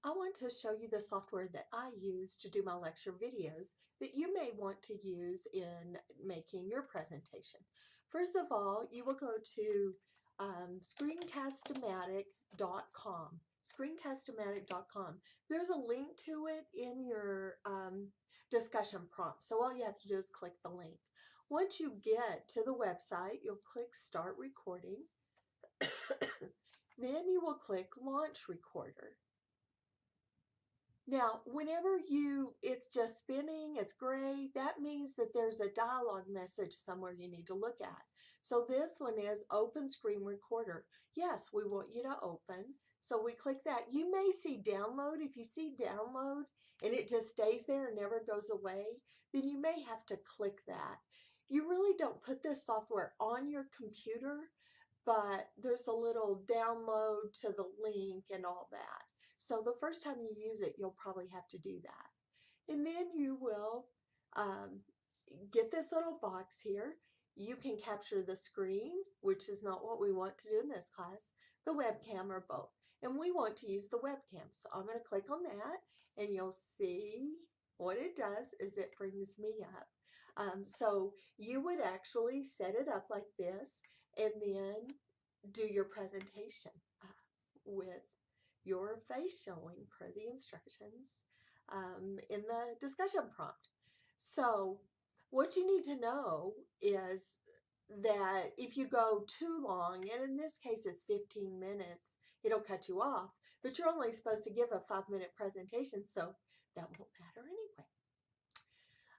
I want to show you the software that I use to do my lecture videos that you may want to use in making your presentation. First of all, you will go to Screencast-o-Matic.com. Screencast-o-Matic.com. There's a link to it in your discussion prompt, so all you have to do is click the link. Once you get to the website, you'll click Start Recording. Then you will click Launch Recorder. Now, whenever it's just spinning, it's gray, that means that there's a dialog message somewhere you need to look at. So this one is Open Screen Recorder. Yes, we want you to open. So we click that. You may see download. If you see download and it just stays there and never goes away, then you may have to click that. You really don't put this software on your computer, but there's a little download to the link and all that. So the first time you use it, you'll probably have to do that. And then you will get this little box here. You can capture the screen, which is not what we want to do in this class, the webcam, or both. And we want to use the webcam. So I'm going to click on that, and you'll see what it does is it brings me up. So you would actually set it up like this and then do your presentation with your face showing per the instructions in the discussion prompt. So what you need to know is that if you go too long, and in this case it's 15 minutes, it'll cut you off, but you're only supposed to give a 5-minute presentation, so that won't matter anyway.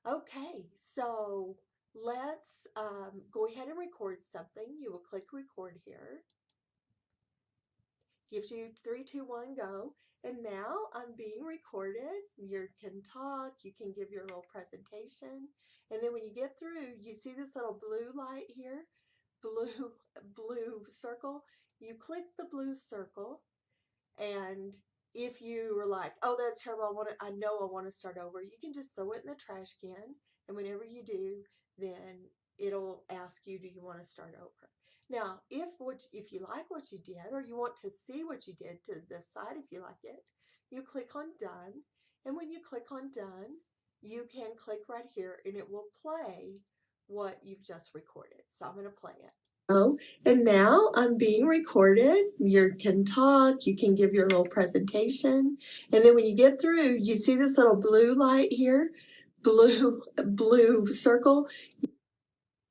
Okay, so let's go ahead and record something. You will click record here. Gives you 3, 2, 1, go. And now I'm being recorded. You can talk, you can give your little presentation. And then when you get through, you see this little blue light here, blue circle. You click the blue circle, and if you were like, oh, that's terrible, I know I want to start over, you can just throw it in the trash can, and whenever you do, then it'll ask you, do you want to start over? Now, if you like what you did, or you want to see what you did to decide if you like it, you click on Done, and when you click on Done, you can click right here, and it will play what you've just recorded. So I'm going to play it. Oh, and now I'm being recorded. You can talk, you can give your little presentation, and then when you get through, you see this little blue light here, blue circle.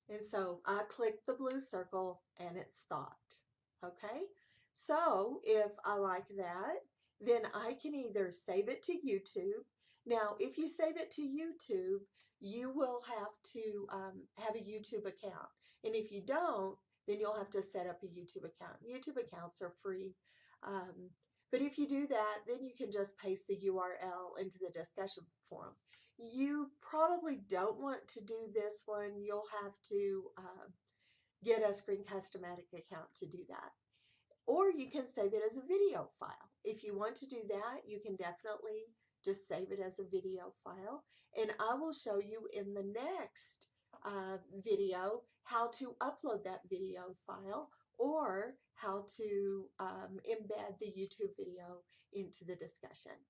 And so I clicked the blue circle and it stopped. Okay, so if I like that, then I can either save it to YouTube. Now, if you save it to YouTube, you will have to have a YouTube account. And if you don't, then you'll have to set up a YouTube account. YouTube accounts are free. But if you do that, then you can just paste the URL into the discussion forum. You probably don't want to do this one. You'll have to get a Screencast-o-Matic account to do that. Or you can save it as a video file. If you want to do that, you can definitely just save it as a video file. And I will show you in the next video how to upload that video file or how to embed the YouTube video into the discussion.